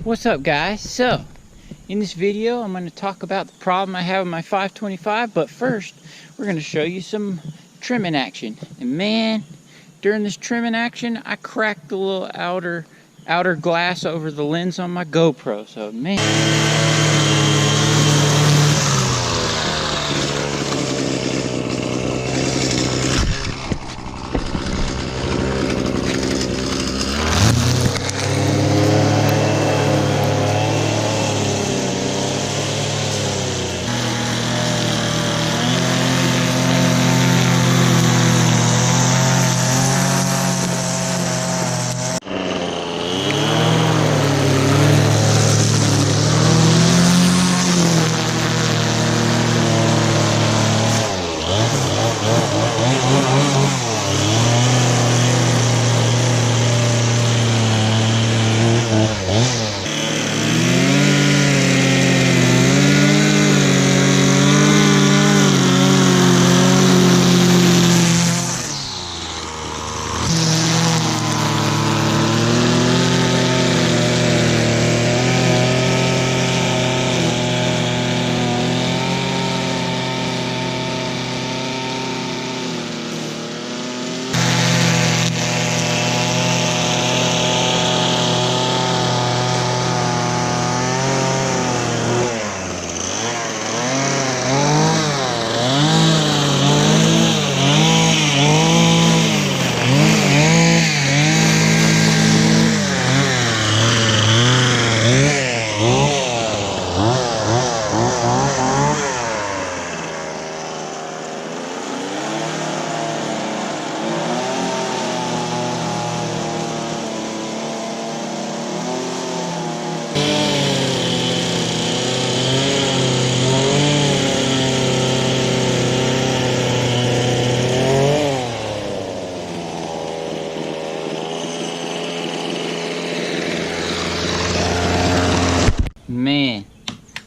What's up, guys? So in this video I'm going to talk about the problem I have with my 525, but first we're going to show you some trimming action. And man, during this trimming action I cracked the little outer glass over the lens on my GoPro. So man,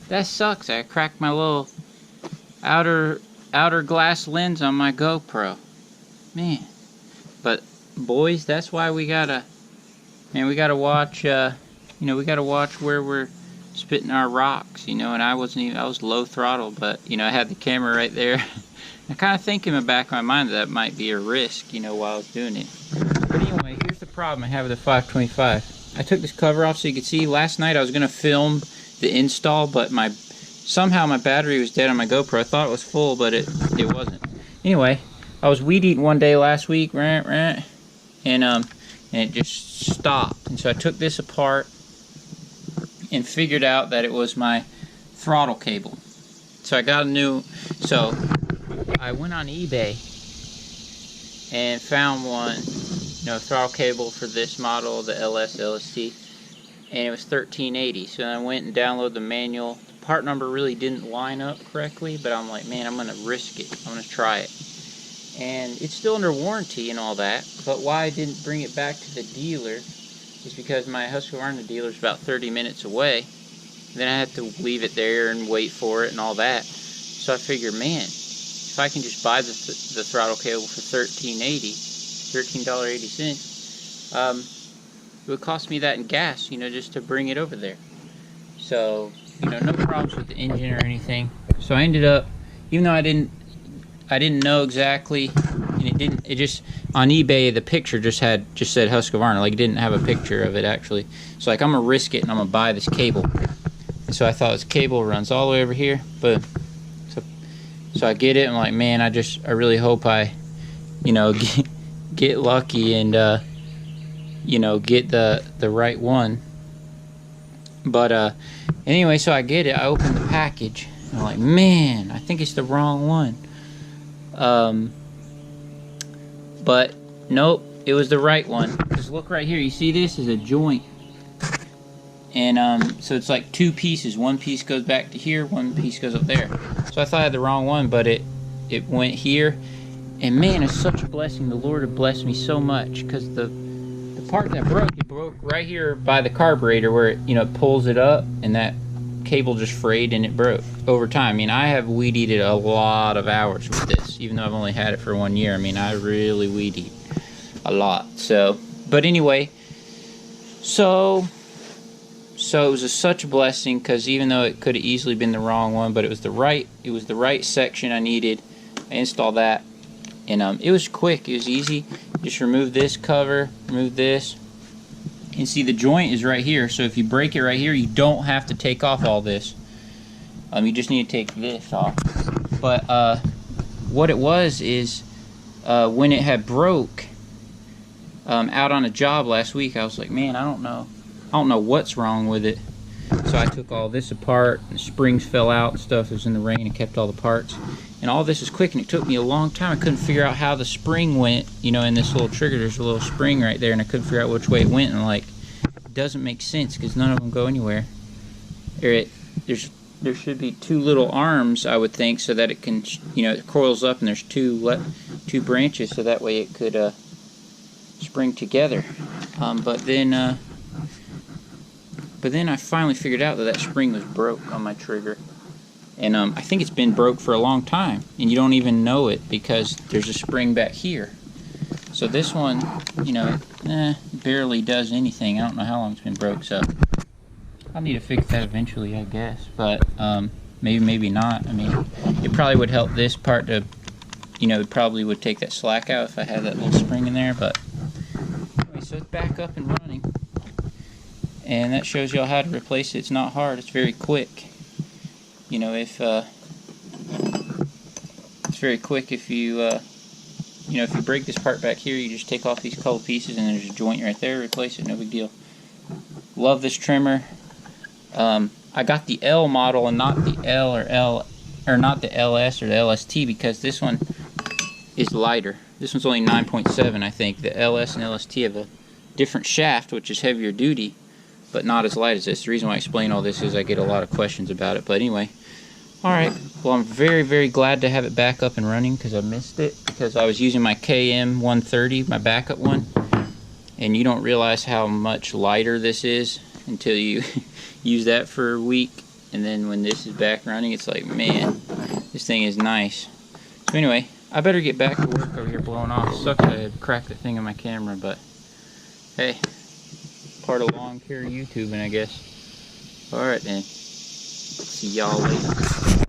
that sucks. I cracked my little outer glass lens on my GoPro. Man. But boys, that's why we gotta watch we gotta watch where we're spitting our rocks, and I was low throttle, but I had the camera right there. I kinda think in the back of my mind that might be a risk, while I was doing it. But anyway, here's the problem I have with the 525. I took this cover off so you could see. Last night I was gonna film the install, but somehow my battery was dead on my GoPro. I thought it was full, but it wasn't. Anyway, I was weed eating one day last week, and it just stopped. And so I took this apart and figured out that it was my throttle cable. So I got a new. So I went on eBay and found one, throttle cable for this model, the LST. And it was $13.80. So I went and downloaded the manual. The part number really didn't line up correctly, but I'm like, man, I'm going to risk it. I'm going to try it. And it's still under warranty and all that, but why I didn't bring it back to the dealer is because my Husqvarna dealer is about 30 minutes away. Then I had to leave it there and wait for it and all that. So I figured, man, if I can just buy the throttle cable for $13.80, it would cost me that in gas, just to bring it over there. So, no problems with the engine or anything. So I ended up, even though I didn't know exactly, and it just on eBay the picture just said Husqvarna, like it didn't have a picture of it actually. So like, I'm gonna risk it and I'm gonna buy this cable. And so I thought this cable runs all the way over here, but so I get it. I'm like, man, I really hope I, get lucky and get the right one. But anyway, so I get it. I open the package. I'm like, man, I think it's the wrong one. But nope, it was the right one. Just look right here. You see this is a joint. And so it's like two pieces. One piece goes back to here, one piece goes up there. So I thought I had the wrong one, but it went here. And man, it's such a blessing. The Lord had blessed me so much, because the part that broke, it broke right here by the carburetor where it pulls it up, and that cable just frayed and it broke over time. I mean, I have weed eated a lot of hours with this, even though I've only had it for 1 year. I mean, I really weed eat a lot. So, but anyway, so So it was such a blessing, because even though it could have easily been the wrong one, but it was the right section I needed. I installed that, and it was quick. It was easy. Just remove this cover, remove this, and see the joint is right here. So if you break it right here, you don't have to take off all this. You just need to take this off. But what it was is when it had broke out on a job last week, I was like, man, I don't know what's wrong with it. So I took all this apart, and the springs fell out and stuff. It was in the rain and kept all the parts. And all this is quick, and it took me a long time. I couldn't figure out how the spring went. You know, in this little trigger, there's a little spring right there, and I couldn't figure out which way it went. And like, it doesn't make sense because none of them go anywhere. There should be two little arms, I would think, so that it can, you know, it coils up, and there's two branches, so that way it could spring together. But then I finally figured out that spring was broke on my trigger. And I think it's been broke for a long time, and you don't even know it because there's a spring back here. So this one, you know, barely does anything. I don't know how long it's been broke, so I'll need to fix that eventually, I guess. But maybe not. I mean, it probably would help this part to, you know, it probably would take that slack out if I had that little spring in there. But anyway, so it's back up and running. And that shows y'all how to replace it. It's not hard. It's very quick. You know, if it's very quick. If you you know, if you break this part back here, you just take off these couple pieces, and there's a joint right there. Replace it. No big deal. Love this trimmer. I got the L model and not the not the LS or the LST, because this one is lighter. This one's only 9.7, I think. The LS and LST have a different shaft, which is heavier duty, but not as light as this. The reason why I explain all this is I get a lot of questions about it. But anyway, alright, well, I'm very, very glad to have it back up and running, because I missed it, because I was using my KM 130, my backup one, and you don't realize how much lighter this is until you use that for a week, and then when this is back running, it's like, man, this thing is nice. So anyway, I better get back to work over here blowing off. Sucks I had cracked the thing on my camera, but hey, part of lawn care YouTubing, I guess. Alright then, see y'all later.